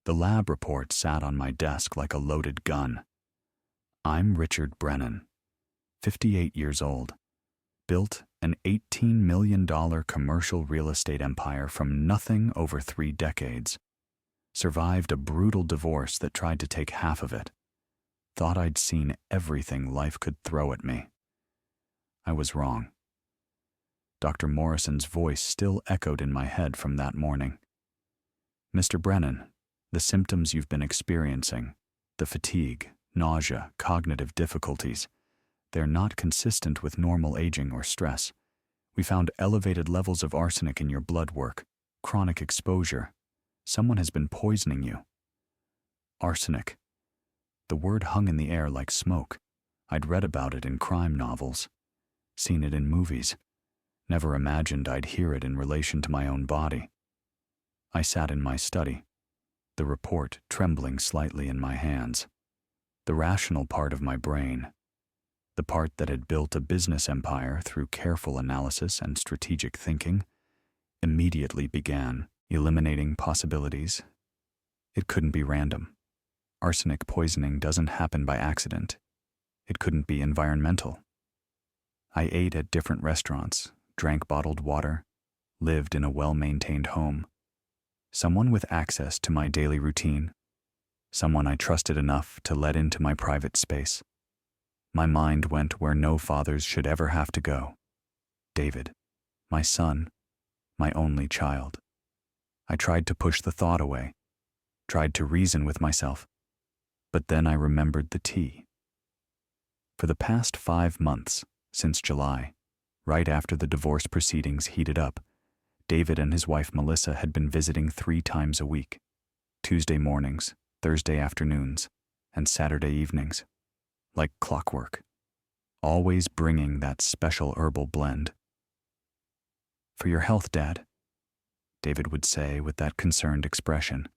The lab report sat on my desk like a loaded gun. I'm Richard Brennan, 58 years old, built an $18 million commercial real estate empire from nothing over 3 decades, survived a brutal divorce that tried to take half of it, thought I'd seen everything life could throw at me. I was wrong. Dr. Morrison's voice still echoed in my head from that morning. Mr. Brennan, the symptoms you've been experiencing, the fatigue, nausea, cognitive difficulties, they're not consistent with normal aging or stress. We found elevated levels of arsenic in your blood work, chronic exposure. Someone has been poisoning you. Arsenic. The word hung in the air like smoke. I'd read about it in crime novels, seen it in movies. Never imagined I'd hear it in relation to my own body. I sat in my study, the report trembling slightly in my hands. The rational part of my brain, the part that had built a business empire through careful analysis and strategic thinking, immediately began eliminating possibilities. It couldn't be random. Arsenic poisoning doesn't happen by accident. It couldn't be environmental. I ate at different restaurants, drank bottled water, lived in a well-maintained home. Someone with access to my daily routine. Someone I trusted enough to let into my private space. My mind went where no fathers should ever have to go. David, my son, my only child. I tried to push the thought away, tried to reason with myself, but then I remembered the tea. For the past 5 months, since July, right after the divorce proceedings heated up, David and his wife Melissa had been visiting 3 times a week, Tuesday mornings, Thursday afternoons, and Saturday evenings, like clockwork, always bringing that special herbal blend. "For your health, Dad," David would say with that concerned expression.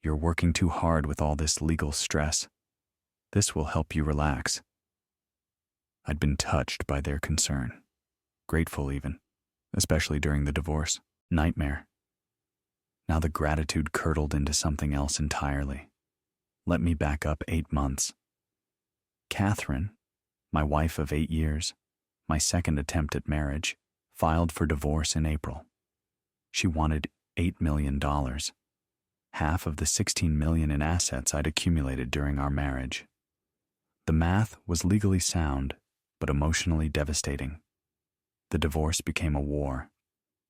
"You're working too hard with all this legal stress. This will help you relax." I'd been touched by their concern, grateful even, especially during the divorce. Nightmare. Now the gratitude curdled into something else entirely. Let me back up 8 months. Catherine, my wife of 8 years, my second attempt at marriage, filed for divorce in April. She wanted $8 million, half of the $16 million in assets I'd accumulated during our marriage. The math was legally sound, but emotionally devastating. The divorce became a war.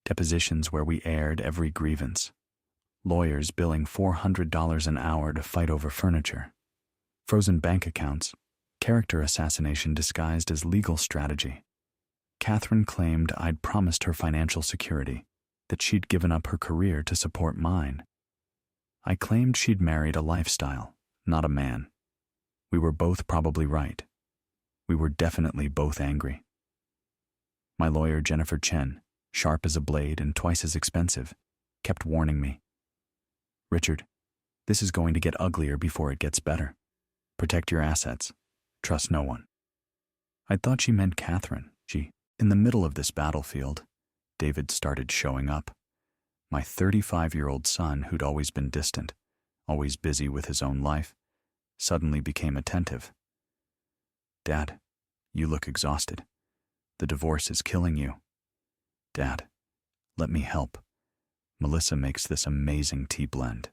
Depositions where we aired every grievance. Lawyers billing $400 an hour to fight over furniture. Frozen bank accounts. Character assassination disguised as legal strategy. Catherine claimed I'd promised her financial security, that she'd given up her career to support mine. I claimed she'd married a lifestyle, not a man. We were both probably right. We were definitely both angry. My lawyer, Jennifer Chen, sharp as a blade and twice as expensive, kept warning me. "Richard, this is going to get uglier before it gets better. Protect your assets. Trust no one." I thought she meant Catherine. In the middle of this battlefield, David started showing up. My 35-year-old son, who'd always been distant, always busy with his own life, suddenly became attentive. "Dad, you look exhausted. The divorce is killing you. Dad, let me help. Melissa makes this amazing tea blend.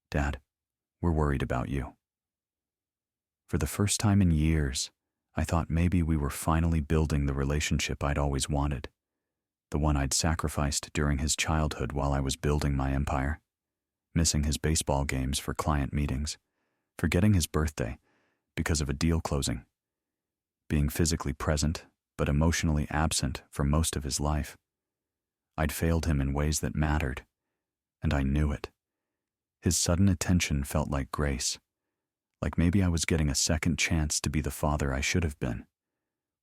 Dad, we're worried about you." For the first time in years, I thought maybe we were finally building the relationship I'd always wanted, the one I'd sacrificed during his childhood while I was building my empire, missing his baseball games for client meetings, forgetting his birthday because of a deal closing, being physically present but emotionally absent for most of his life. I'd failed him in ways that mattered, and I knew it. His sudden attention felt like grace, like maybe I was getting a second chance to be the father I should have been.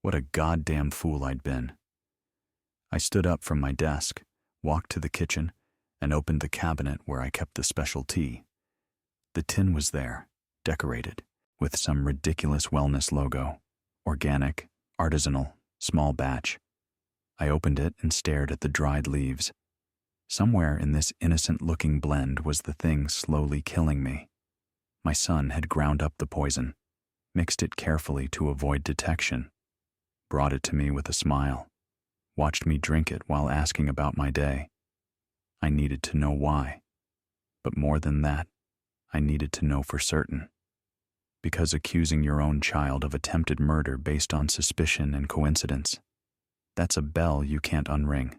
What a goddamn fool I'd been. I stood up from my desk, walked to the kitchen, and opened the cabinet where I kept the special tea. The tin was there, decorated, with some ridiculous wellness logo. Organic, artisanal, small batch. I opened it and stared at the dried leaves. Somewhere in this innocent-looking blend was the thing slowly killing me. My son had ground up the poison, mixed it carefully to avoid detection, brought it to me with a smile, watched me drink it while asking about my day. I needed to know why. But more than that, I needed to know for certain. Because accusing your own child of attempted murder based on suspicion and coincidence, that's a bell you can't unring,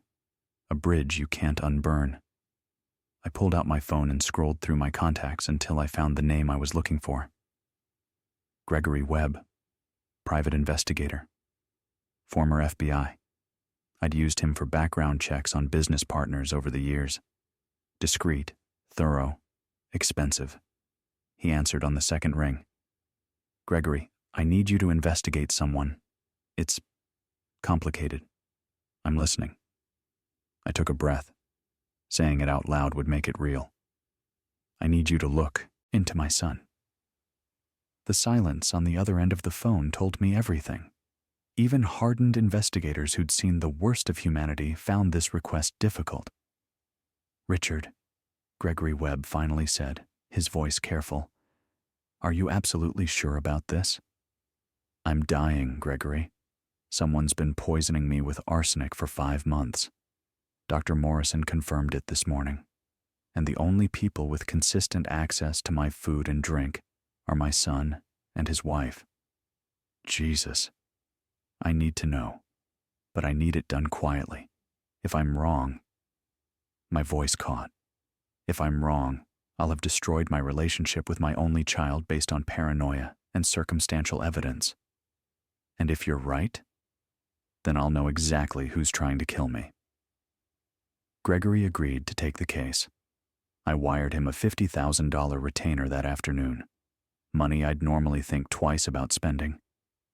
a bridge you can't unburn. I pulled out my phone and scrolled through my contacts until I found the name I was looking for. Gregory Webb, private investigator, former FBI. I'd used him for background checks on business partners over the years. Discreet, thorough, expensive. He answered on the second ring. Gregory, I need you to investigate someone. It's complicated. I'm listening. I took a breath. Saying it out loud would make it real. I need you to look into my son. The silence on the other end of the phone told me everything. Even hardened investigators who'd seen the worst of humanity found this request difficult. Richard, Gregory Webb finally said, his voice careful. Are you absolutely sure about this? I'm dying, Gregory. Someone's been poisoning me with arsenic for 5 months. Dr. Morrison confirmed it this morning. And the only people with consistent access to my food and drink are my son and his wife. Jesus. I need to know, but I need it done quietly. If I'm wrong, my voice caught. If I'm wrong, I'll have destroyed my relationship with my only child based on paranoia and circumstantial evidence. And if you're right, then I'll know exactly who's trying to kill me. Gregory agreed to take the case. I wired him a $50,000 retainer that afternoon, money I'd normally think twice about spending.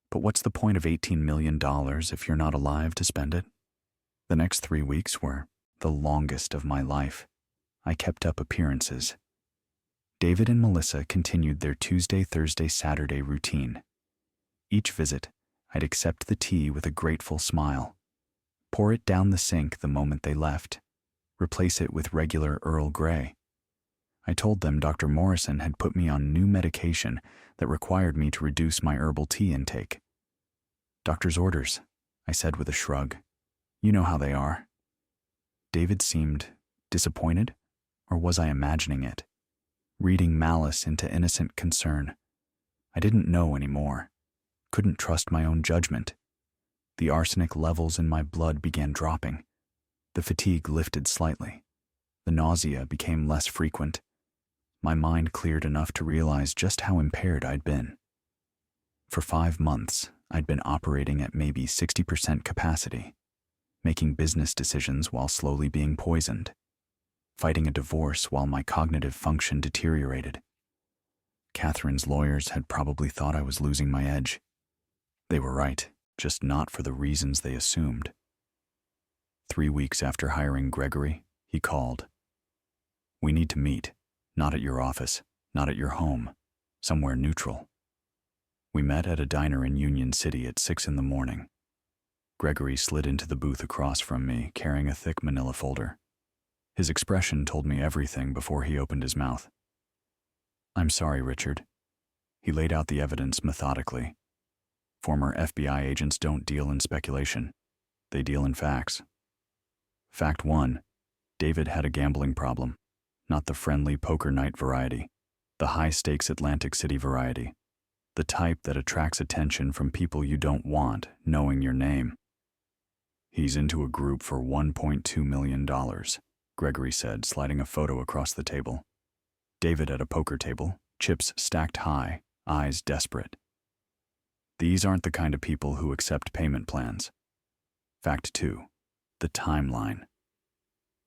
But what's the point of $18 million if you're not alive to spend it? The next 3 weeks were the longest of my life. I kept up appearances. David and Melissa continued their Tuesday, Thursday, Saturday routine. Each visit, I'd accept the tea with a grateful smile, pour it down the sink the moment they left, replace it with regular Earl Grey. I told them Dr. Morrison had put me on new medication that required me to reduce my herbal tea intake. Doctor's orders, I said with a shrug. You know how they are. David seemed disappointed, or was I imagining it? Reading malice into innocent concern. I didn't know anymore. Couldn't trust my own judgment. The arsenic levels in my blood began dropping. The fatigue lifted slightly. The nausea became less frequent. My mind cleared enough to realize just how impaired I'd been. For 5 months, I'd been operating at maybe 60% capacity, making business decisions while slowly being poisoned, fighting a divorce while my cognitive function deteriorated. Catherine's lawyers had probably thought I was losing my edge. They were right, just not for the reasons they assumed. 3 weeks after hiring Gregory, he called. We need to meet, not at your office, not at your home, somewhere neutral. We met at a diner in Union City at 6 a.m. Gregory slid into the booth across from me, carrying a thick manila folder. His expression told me everything before he opened his mouth. I'm sorry, Richard. He laid out the evidence methodically. Former FBI agents don't deal in speculation. They deal in facts. Fact 1, David had a gambling problem, not the friendly poker night variety, the high-stakes Atlantic City variety, the type that attracts attention from people you don't want knowing your name. He's into a group for $1.2 million, Gregory said, sliding a photo across the table. David at a poker table, chips stacked high, eyes desperate. These aren't the kind of people who accept payment plans. Fact 2, the timeline.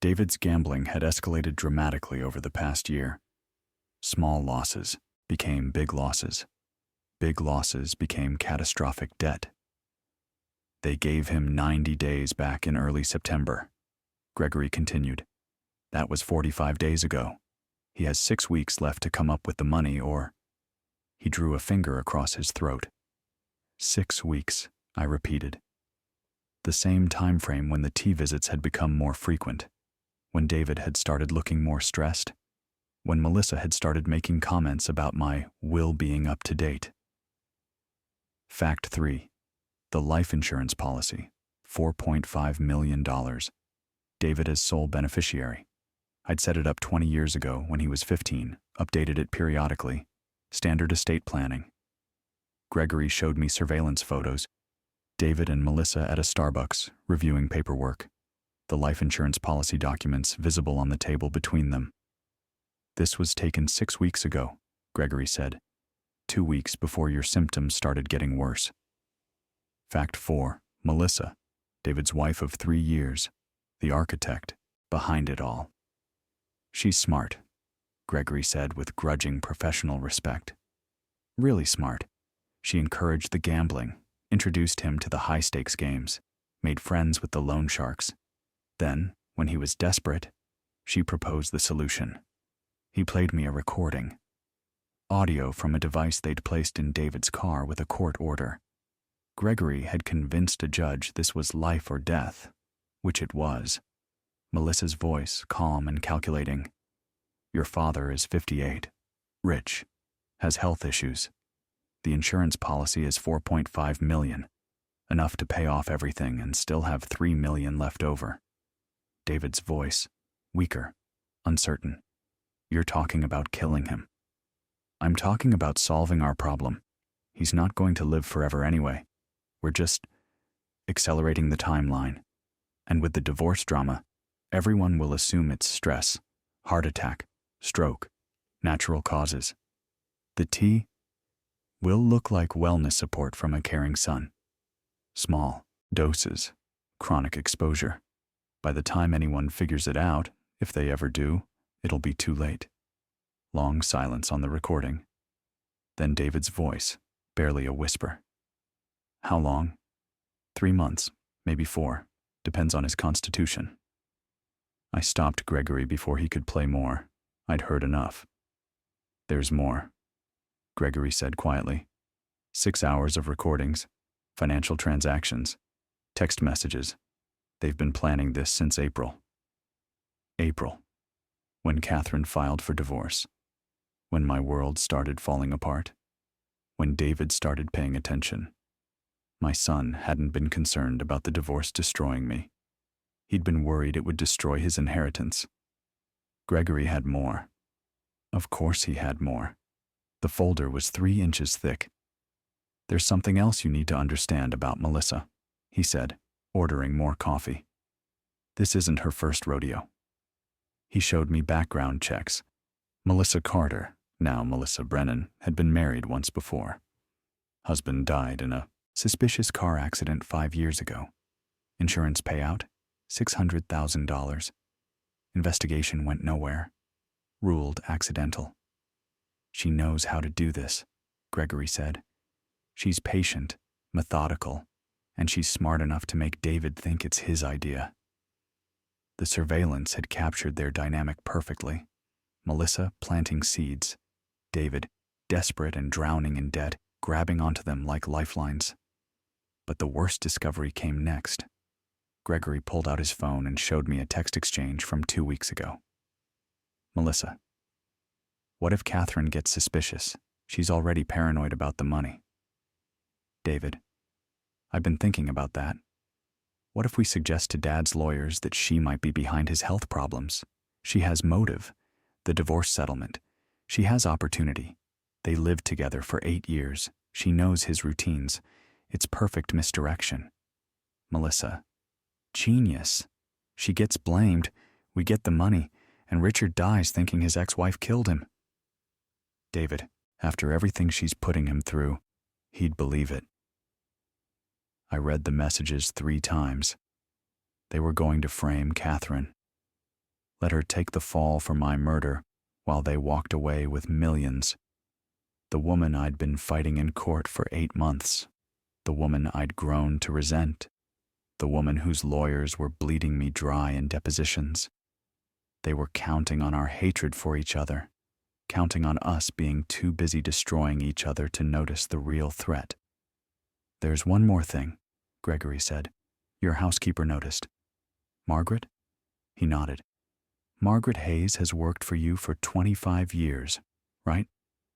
David's gambling had escalated dramatically over the past year. Small losses became big losses. Big losses became catastrophic debt. They gave him 90 days back in early September. Gregory continued. That was 45 days ago. He has 6 weeks left to come up with the money or... He drew a finger across his throat. 6 weeks, I repeated. The same time frame when the tea visits had become more frequent, when David had started looking more stressed, when Melissa had started making comments about my will being up to date. Fact 3. The life insurance policy, $4.5 million. David as sole beneficiary. I'd set it up 20 years ago when he was 15, updated it periodically. Standard estate planning. Gregory showed me surveillance photos. David and Melissa at a Starbucks, reviewing paperwork. The life insurance policy documents visible on the table between them. This was taken 6 weeks ago, Gregory said. 2 weeks before your symptoms started getting worse. Fact 4. Melissa, David's wife of 3 years, the architect behind it all. She's smart, Gregory said with grudging professional respect. Really smart. She encouraged the gambling, introduced him to the high-stakes games, made friends with the loan sharks. Then, when he was desperate, she proposed the solution. He played me a recording. Audio from a device they'd placed in David's car with a court order. Gregory had convinced a judge this was life or death, which it was. Melissa's voice, calm and calculating. Your father is 58, rich, has health issues. The insurance policy is $4.5 million, enough to pay off everything and still have $3 million left over. David's voice, weaker, uncertain. You're talking about killing him. I'm talking about solving our problem. He's not going to live forever anyway. We're just accelerating the timeline. And with the divorce drama, everyone will assume it's stress, heart attack, stroke, natural causes. The T will look like wellness support from a caring son. Small doses, chronic exposure. By the time anyone figures it out, if they ever do, it'll be too late. Long silence on the recording. Then David's voice, barely a whisper. How long? 3 months, maybe 4. Depends on his constitution. I stopped Gregory before he could play more. I'd heard enough. There's more, Gregory said quietly. 6 hours of recordings, financial transactions, text messages. They've been planning this since April. April, when Catherine filed for divorce. When my world started falling apart. When David started paying attention. My son hadn't been concerned about the divorce destroying me. He'd been worried it would destroy his inheritance. Gregory had more. Of course he had more. The folder was 3 inches thick. There's something else you need to understand about Melissa, he said, ordering more coffee. This isn't her first rodeo. He showed me background checks. Melissa Carter, now Melissa Brennan, had been married once before. Husband died in a suspicious car accident 5 years ago. Insurance payout, $600,000. Investigation went nowhere. Ruled accidental. She knows how to do this, Gregory said. She's patient, methodical, and she's smart enough to make David think it's his idea. The surveillance had captured their dynamic perfectly. Melissa planting seeds. David, desperate and drowning in debt, grabbing onto them like lifelines. But the worst discovery came next. Gregory pulled out his phone and showed me a text exchange from 2 weeks ago. Melissa. What if Catherine gets suspicious? She's already paranoid about the money. David. I've been thinking about that. What if we suggest to Dad's lawyers that she might be behind his health problems? She has motive. The divorce settlement. She has opportunity. They lived together for 8 years. She knows his routines. It's perfect misdirection. Melissa. Genius. She gets blamed. We get the money, and Richard dies thinking his ex-wife killed him. David. After everything she's putting him through, he'd believe it. I read the messages 3 times. They were going to frame Catherine. Let her take the fall for my murder while they walked away with millions. The woman I'd been fighting in court for 8 months. The woman I'd grown to resent. The woman whose lawyers were bleeding me dry in depositions. They were counting on our hatred for each other, counting on us being too busy destroying each other to notice the real threat. There's one more thing, Gregory said. Your housekeeper noticed. Margaret? He nodded. Margaret Hayes has worked for you for 25 years, right?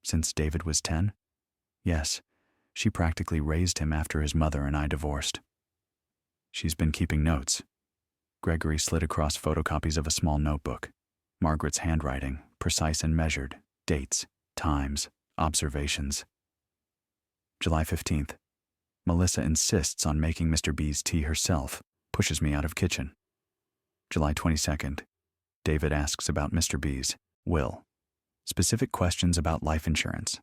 Since David was 10? Yes, she practically raised him after his mother and I divorced. She's been keeping notes. Gregory slid across photocopies of a small notebook. Margaret's handwriting, precise and measured, dates, times, observations. July 15th. Melissa insists on making Mr. B's tea herself, pushes me out of kitchen. July 22nd. David asks about Mr. B's will. Specific questions about life insurance.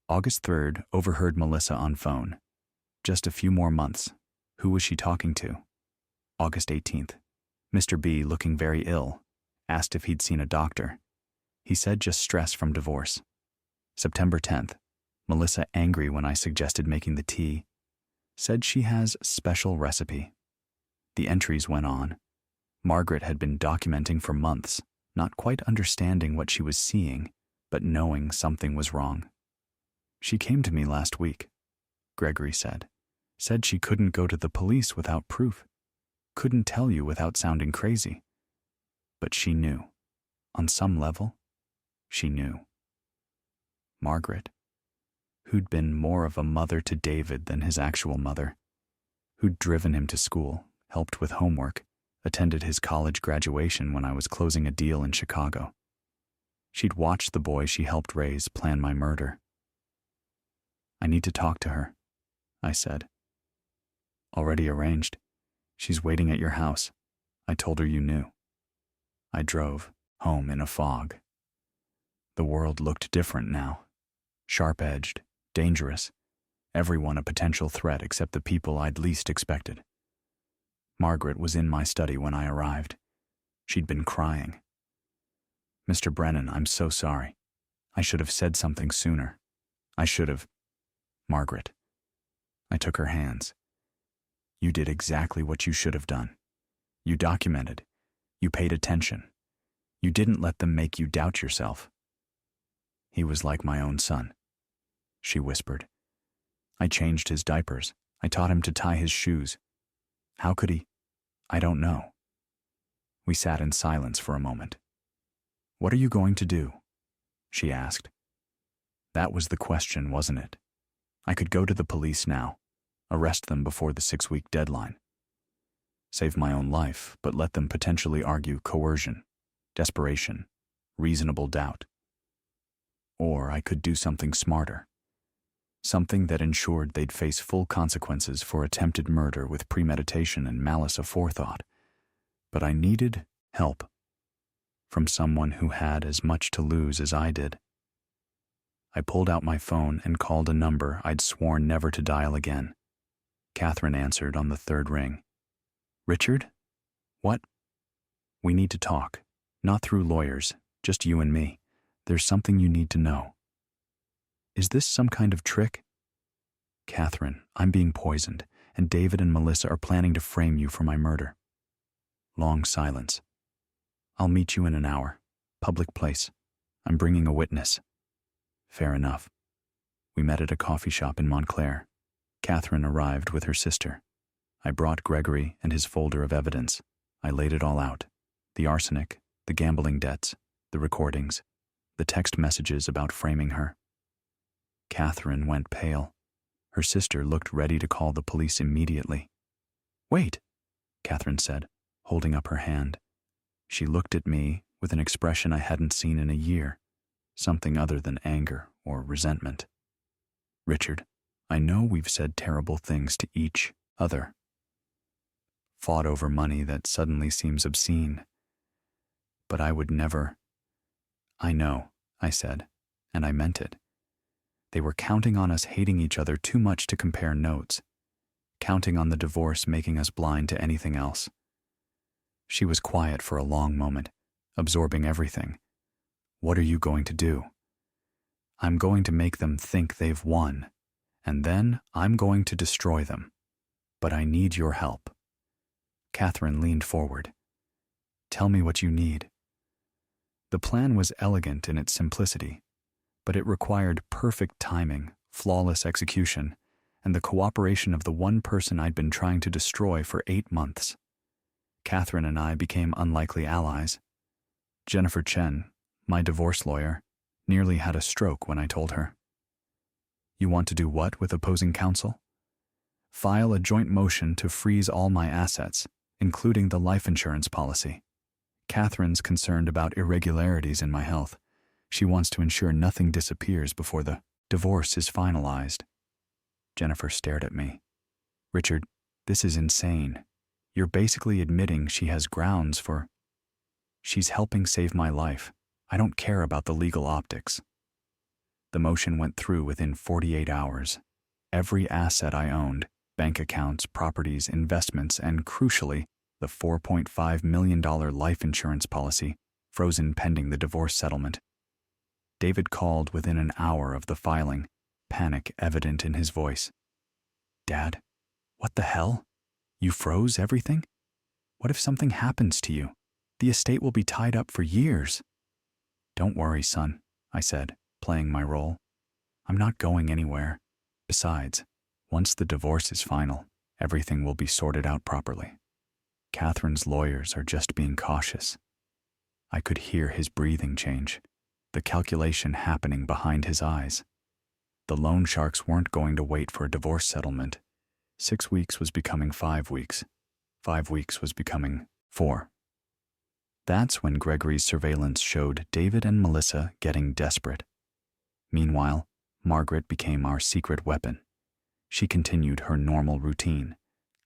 August 3rd, overheard Melissa on phone. Just a few more months. Who was she talking to? August 18th. Mr. B, looking very ill, asked if he'd seen a doctor. He said just stress from divorce. September 10th. Melissa angry when I suggested making the tea. Said she has special recipe. The entries went on. Margaret had been documenting for months, not quite understanding what she was seeing, but knowing something was wrong. She came to me last week, Gregory said. Said she couldn't go to the police without proof. Couldn't tell you without sounding crazy. But she knew. On some level, she knew. Margaret, who'd been more of a mother to David than his actual mother, who'd driven him to school, helped with homework, attended his college graduation when I was closing a deal in Chicago. She'd watched the boy she helped raise plan my murder. I need to talk to her, I said. Already arranged. She's waiting at your house. I told her you knew. I drove home in a fog. The world looked different now. Sharp-edged, dangerous. Everyone a potential threat except the people I'd least expected. Margaret was in my study when I arrived. She'd been crying. Mr. Brennan, I'm so sorry. I should have said something sooner. I should have. Margaret. I took her hands. You did exactly what you should have done. You documented. You paid attention. You didn't let them make you doubt yourself. He was like my own son, she whispered. I changed his diapers. I taught him to tie his shoes. How could he? I don't know. We sat in silence for a moment. What are you going to do? She asked. That was the question, wasn't it? I could go to the police now, arrest them before the 6-week deadline. Save my own life, but let them potentially argue coercion, desperation, reasonable doubt. Or I could do something smarter. Something that ensured they'd face full consequences for attempted murder with premeditation and malice aforethought. But I needed help. From someone who had as much to lose as I did. I pulled out my phone and called a number I'd sworn never to dial again. Catherine answered on the 3rd ring. Richard? What? We need to talk. Not through lawyers, just you and me. There's something you need to know. Is this some kind of trick? Catherine, I'm being poisoned, and David and Melissa are planning to frame you for my murder. Long silence. I'll meet you in an hour. Public place. I'm bringing a witness. Fair enough. We met at a coffee shop in Montclair. Catherine arrived with her sister. I brought Gregory and his folder of evidence. I laid it all out. The arsenic, the gambling debts, the recordings, the text messages about framing her. Catherine went pale. Her sister looked ready to call the police immediately. Wait, Catherine said, holding up her hand. She looked at me with an expression I hadn't seen in a year, something other than anger or resentment. Richard, I know we've said terrible things to each other. Fought over money that suddenly seems obscene. But I would never. I know, I said, and I meant it. They were counting on us hating each other too much to compare notes, counting on the divorce making us blind to anything else. She was quiet for a long moment, absorbing everything. What are you going to do? I'm going to make them think they've won, and then I'm going to destroy them. But I need your help. Catherine leaned forward. Tell me what you need. The plan was elegant in its simplicity, but it required perfect timing, flawless execution, and the cooperation of the one person I'd been trying to destroy for 8 months. Catherine and I became unlikely allies. Jennifer Chen, my divorce lawyer, nearly had a stroke when I told her. You want to do what with opposing counsel? File a joint motion to freeze all my assets, including the life insurance policy. Catherine's concerned about irregularities in my health. She wants to ensure nothing disappears before the divorce is finalized. Jennifer stared at me. Richard, this is insane. You're basically admitting she has grounds for... She's helping save my life. I don't care about the legal optics. The motion went through within 48 hours. Every asset I owned, bank accounts, properties, investments, and crucially, the $4.5 million life insurance policy, frozen pending the divorce settlement. David called within an hour of the filing, panic evident in his voice. Dad, what the hell? You froze everything? What if something happens to you? The estate will be tied up for years. Don't worry, son, I said, playing my role. I'm not going anywhere. Besides, once the divorce is final, everything will be sorted out properly. Catherine's lawyers are just being cautious. I could hear his breathing change, the calculation happening behind his eyes. The loan sharks weren't going to wait for a divorce settlement. 6 weeks was becoming 5 weeks. 5 weeks was becoming 4. That's when Gregory's surveillance showed David and Melissa getting desperate. Meanwhile, Margaret became our secret weapon. She continued her normal routine,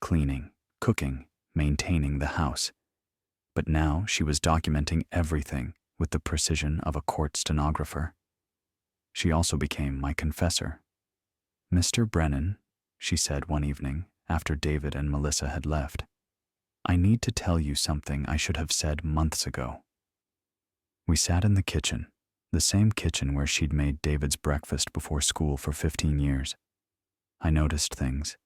cleaning, cooking, maintaining the house. But now she was documenting everything with the precision of a court stenographer. She also became my confessor. Mr. Brennan, she said one evening after David and Melissa had left, I need to tell you something I should have said months ago. We sat in the kitchen, the same kitchen where she'd made David's breakfast before school for 15 years. I noticed things,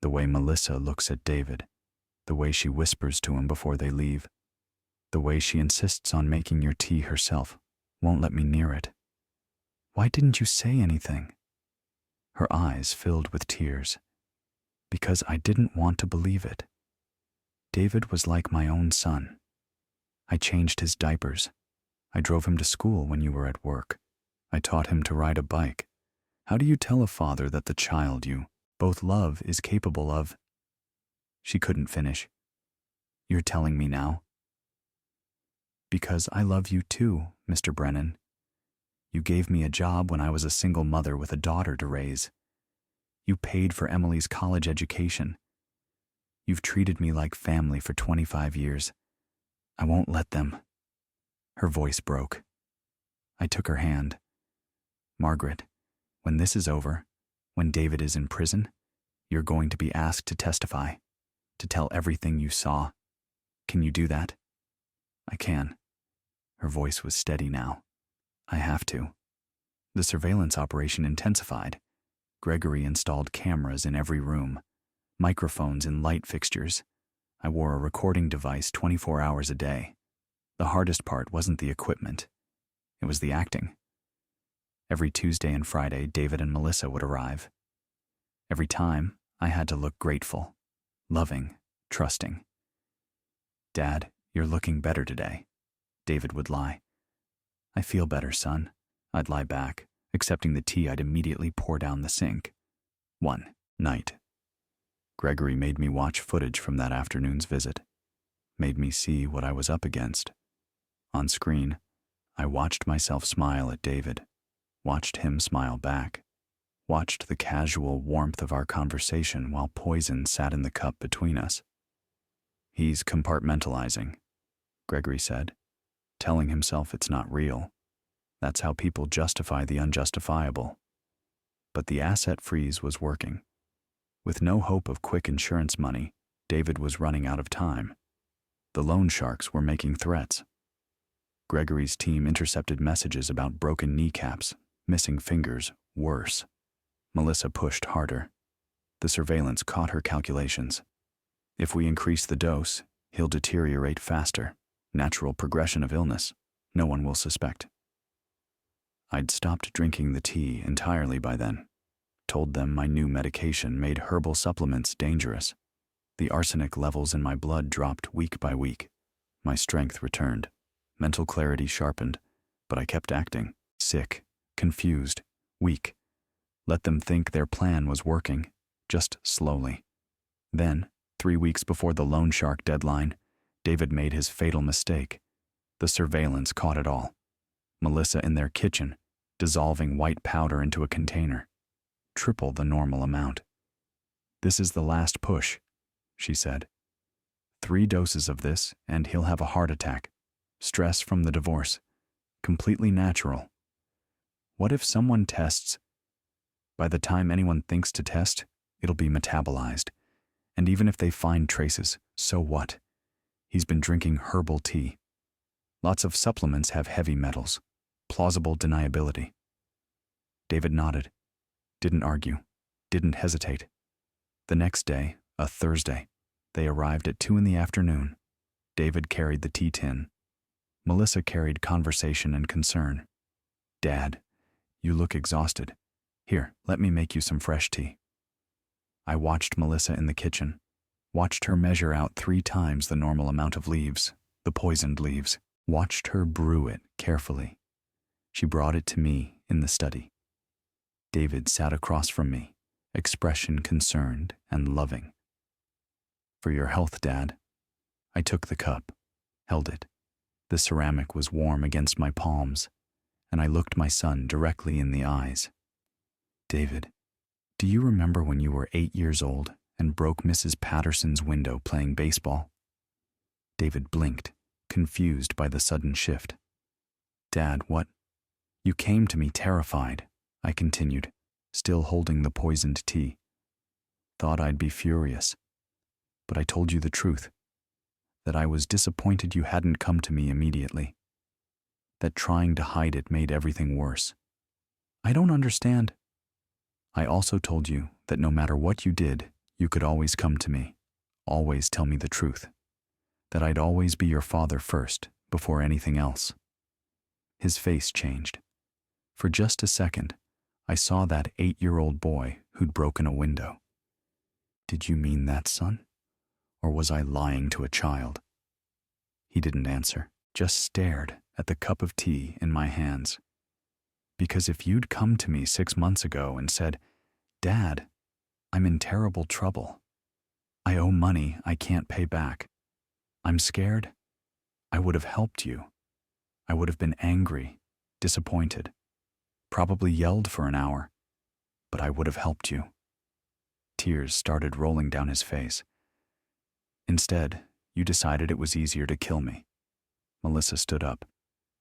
the way Melissa looks at David, the way she whispers to him before they leave, the way she insists on making your tea herself, won't let me near it. Why didn't you say anything? Her eyes filled with tears. Because I didn't want to believe it. David was like my own son. I changed his diapers. I drove him to school when you were at work. I taught him to ride a bike. How do you tell a father that the child you both love is capable of? She couldn't finish. You're telling me now? Because I love you too, Mr. Brennan. You gave me a job when I was a single mother with a daughter to raise. You paid for Emily's college education. You've treated me like family for 25 years. I won't let them. Her voice broke. I took her hand. Margaret, when this is over, when David is in prison, you're going to be asked to testify, to tell everything you saw. Can you do that? I can. Her voice was steady now. I have to. The surveillance operation intensified. Gregory installed cameras in every room, microphones in light fixtures. I wore a recording device 24 hours a day. The hardest part wasn't the equipment. It was the acting. Every Tuesday and Friday, David and Melissa would arrive. Every time, I had to look grateful, loving, trusting. Dad, you're looking better today, David would lie. I feel better, son. I'd lie back, accepting the tea I'd immediately pour down the sink. One night, Gregory made me watch footage from that afternoon's visit, made me see what I was up against. On screen, I watched myself smile at David, watched him smile back, watched the casual warmth of our conversation while poison sat in the cup between us. He's compartmentalizing, Gregory said, telling himself it's not real. That's how people justify the unjustifiable. But the asset freeze was working. With no hope of quick insurance money, David was running out of time. The loan sharks were making threats. Gregory's team intercepted messages about broken kneecaps, missing fingers, worse. Melissa pushed harder. The surveillance caught her calculations. If we increase the dose, he'll deteriorate faster. Natural progression of illness. No one will suspect. I'd stopped drinking the tea entirely by then. Told them my new medication made herbal supplements dangerous. The arsenic levels in my blood dropped week by week. My strength returned. Mental clarity sharpened, but I kept acting. Sick, confused, weak. Let them think their plan was working, just slowly. Then, 3 weeks before the loan shark deadline, David made his fatal mistake. The surveillance caught it all. Melissa in their kitchen, dissolving white powder into a container. Triple the normal amount. "This is the last push," she said. 3 doses of this and he'll have a heart attack. Stress from the divorce. Completely natural. What if someone tests? By the time anyone thinks to test, it'll be metabolized. And even if they find traces, so what? He's been drinking herbal tea. Lots of supplements have heavy metals. Plausible deniability. David nodded. Didn't argue. Didn't hesitate. The next day, a Thursday, they arrived at 2 in the afternoon. David carried the tea tin. Melissa carried conversation and concern. "Dad, you look exhausted. Here, let me make you some fresh tea." I watched Melissa in the kitchen, watched her measure out 3 times the normal amount of leaves, the poisoned leaves, watched her brew it carefully. She brought it to me in the study. David sat across from me, expression concerned and loving. "For your health, Dad." I took the cup, held it. The ceramic was warm against my palms, and I looked my son directly in the eyes. "David, do you remember when you were 8 years old and broke Mrs. Patterson's window playing baseball?" David blinked, confused by the sudden shift. "Dad, what?" "You came to me terrified," I continued, still holding the poisoned tea. "Thought I'd be furious. But I told you the truth. That I was disappointed you hadn't come to me immediately. That trying to hide it made everything worse. I don't understand." "I also told you that no matter what you did, you could always come to me, always tell me the truth. That I'd always be your father first, before anything else." His face changed. For just a second, I saw that 8-year-old boy who'd broken a window. "Did you mean that, son? Or was I lying to a child?" He didn't answer, just stared at the cup of tea in my hands. "Because if you'd come to me 6 months ago and said, 'Dad, I'm in terrible trouble. I owe money I can't pay back. I'm scared,' I would have helped you. I would have been angry, disappointed, probably yelled for an hour, but I would have helped you." Tears started rolling down his face. "Instead, you decided it was easier to kill me." Melissa stood up.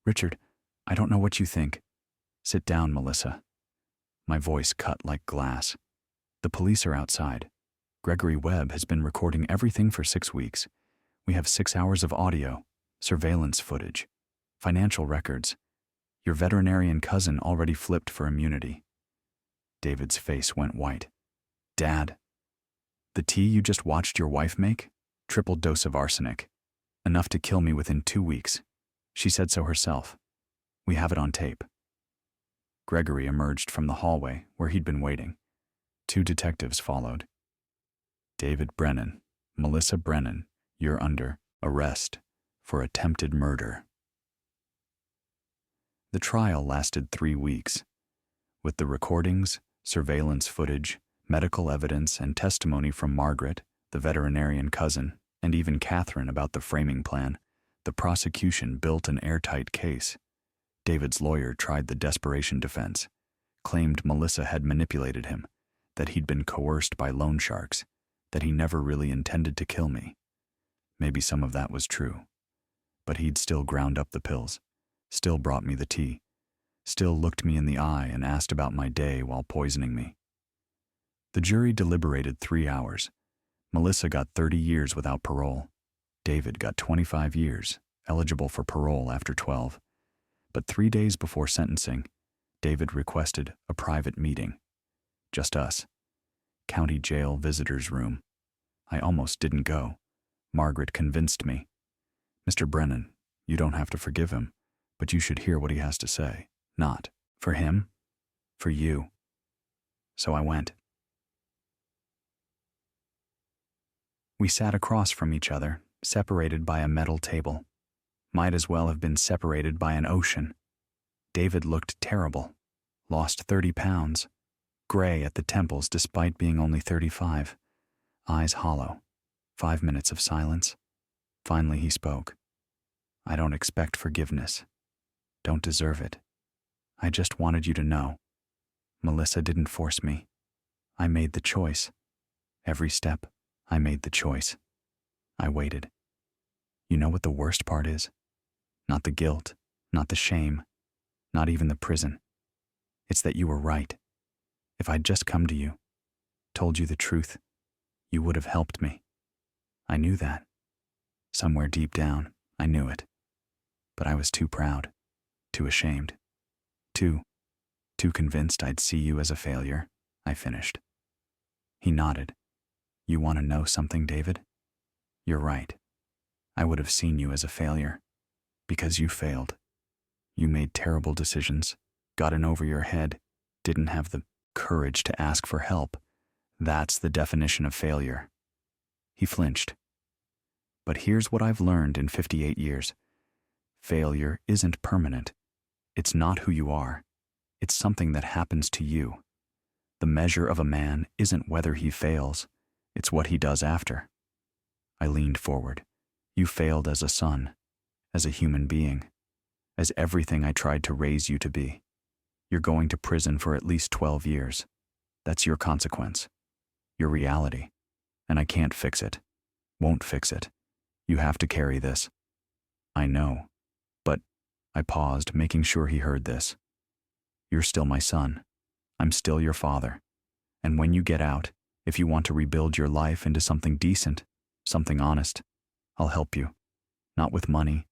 "Richard, I don't know what you think." "Sit down, Melissa." My voice cut like glass. "The police are outside. Gregory Webb has been recording everything for 6 weeks. We have 6 hours of audio, surveillance footage, financial records. Your veterinarian cousin already flipped for immunity." David's face went white. "Dad, the tea you just watched your wife make? Triple dose of arsenic. Enough to kill me within 2 weeks. She said so herself. We have it on tape." Gregory emerged from the hallway where he'd been waiting. 2 detectives followed. "David Brennan, Melissa Brennan, you're under arrest for attempted murder." The trial lasted 3 weeks. With the recordings, surveillance footage, medical evidence, and testimony from Margaret, the veterinarian cousin, and even Catherine about the framing plan, the prosecution built an airtight case. David's lawyer tried the desperation defense, claimed Melissa had manipulated him, that he'd been coerced by loan sharks, that he never really intended to kill me. Maybe some of that was true. But he'd still ground up the pills, still brought me the tea, still looked me in the eye and asked about my day while poisoning me. The jury deliberated 3 hours. Melissa got 30 years without parole. David got 25 years, eligible for parole after 12. But 3 days before sentencing, David requested a private meeting. Just us. County jail visitors room. I almost didn't go. Margaret convinced me. "Mr. Brennan, you don't have to forgive him, but you should hear what he has to say. Not for him, for you." So I went. We sat across from each other, separated by a metal table. Might as well have been separated by an ocean. David looked terrible. Lost 30 pounds. Gray at the temples despite being only 35. Eyes hollow. 5 minutes of silence. Finally he spoke. I don't expect forgiveness. Don't deserve it. I just wanted you to know. Melissa didn't force me. I made the choice. Every step, I made the choice. I waited. You know what the worst part is? Not the guilt, not the shame, not even the prison. It's that you were right. If I'd just come to you, told you the truth, you would have helped me. I knew that. Somewhere deep down, I knew it. But I was too proud, too ashamed, too convinced I'd see you as a failure. I finished. He nodded. You want to know something, David? You're right. I would have seen you as a failure. Because you failed. You made terrible decisions, got in over your head, didn't have the courage to ask for help. That's the definition of failure. He flinched. But here's what I've learned in 58 years. Failure isn't permanent. It's not who you are. It's something that happens to you. The measure of a man isn't whether he fails, it's what he does after. I leaned forward. You failed as a son, as a human being, as everything I tried to raise you to be. You're going to prison for at least 12 years. That's your consequence, your reality. And I can't fix it, won't fix it. You have to carry this. I know, but I paused, making sure he heard this. You're still my son. I'm still your father. And when you get out, if you want to rebuild your life into something decent, something honest, I'll help you. Not with money,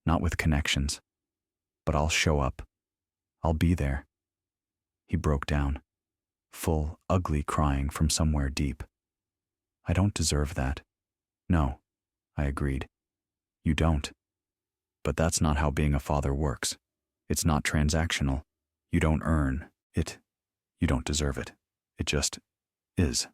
not with connections, but I'll show up. I'll be there. He broke down, full, ugly crying from somewhere deep. I don't deserve that. No, I agreed. You don't. But that's not how being a father works. It's not transactional. You don't earn it. You don't deserve it. It just is.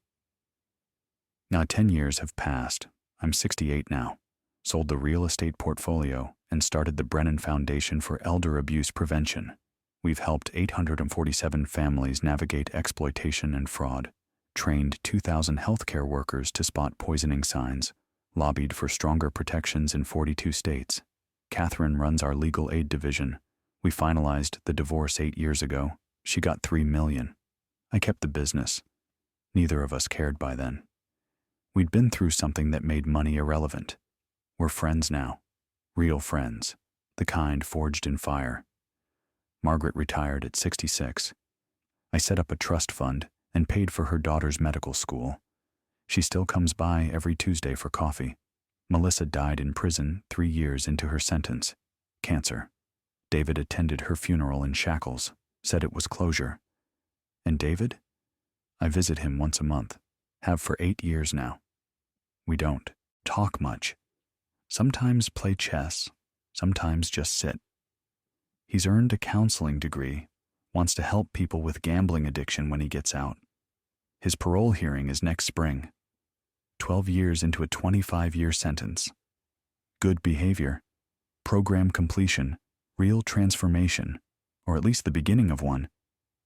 Now 10 years have passed. I'm 68 now. Sold the real estate portfolio and started the Brennan Foundation for Elder Abuse Prevention. We've helped 847 families navigate exploitation and fraud, trained 2,000 healthcare workers to spot poisoning signs, lobbied for stronger protections in 42 states. Catherine runs our legal aid division. We finalized the divorce 8 years ago. She got $3 million. I kept the business. Neither of us cared by then. We'd been through something that made money irrelevant. We're friends now. Real friends. The kind forged in fire. Margaret retired at 66. I set up a trust fund and paid for her daughter's medical school. She still comes by every Tuesday for coffee. Melissa died in prison 3 years into her sentence. Cancer. David attended her funeral in shackles, said it was closure. And David? I visit him once a month. Have for 8 years now. We don't talk much. Sometimes play chess, sometimes just sit. He's earned a counseling degree, wants to help people with gambling addiction when he gets out. His parole hearing is next spring. 12 years into a 25-year sentence. Good behavior, program completion, real transformation, or at least the beginning of one.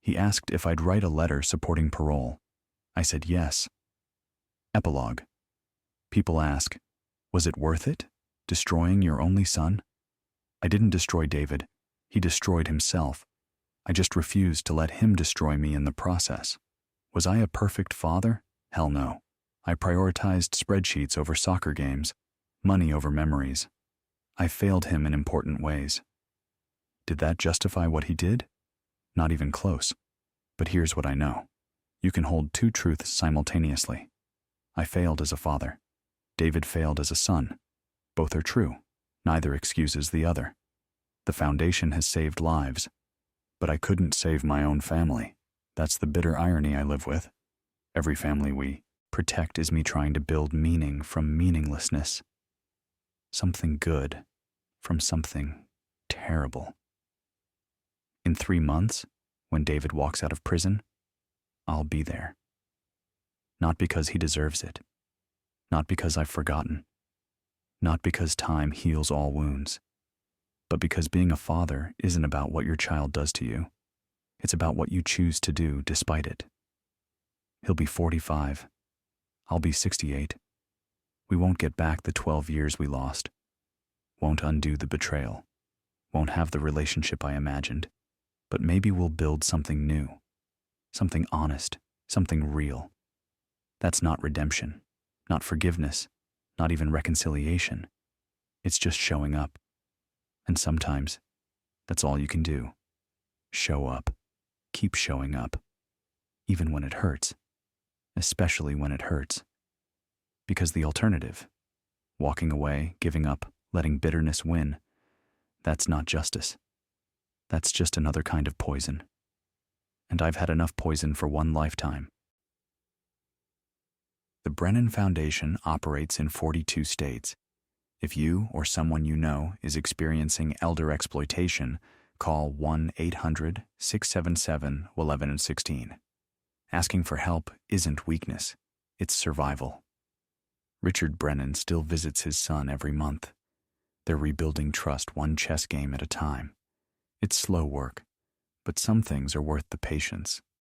He asked if I'd write a letter supporting parole. I said yes. Epilogue. People ask, was it worth it? Destroying your only son? I didn't destroy David. He destroyed himself. I just refused to let him destroy me in the process. Was I a perfect father? Hell no. I prioritized spreadsheets over soccer games, money over memories. I failed him in important ways. Did that justify what he did? Not even close. But here's what I know. You can hold two truths simultaneously. I failed as a father. David failed as a son. Both are true. Neither excuses the other. The foundation has saved lives. But I couldn't save my own family. That's the bitter irony I live with. Every family we protect is me trying to build meaning from meaninglessness. Something good from something terrible. In 3 months, when David walks out of prison, I'll be there. Not because he deserves it. Not because I've forgotten. Not because time heals all wounds. but because being a father isn't about what your child does to you. It's about what you choose to do despite it. He'll be 45. I'll be 68. We won't get back the 12 years we lost. Won't undo the betrayal. Won't have the relationship I imagined. But maybe we'll build something new. Something honest. Something real. That's not redemption. Not forgiveness. Not even reconciliation. It's just showing up. And sometimes, that's all you can do. Show up. Keep showing up. Even when it hurts. Especially when it hurts. Because the alternative, walking away, giving up, letting bitterness win, that's not justice. That's just another kind of poison. And I've had enough poison for one lifetime. The Brennan Foundation operates in 42 states. If you or someone you know is experiencing elder exploitation, call 1-800-677-1116. Asking for help isn't weakness, it's survival. Richard Brennan still visits his son every month. They're rebuilding trust one chess game at a time. It's slow work, but some things are worth the patience.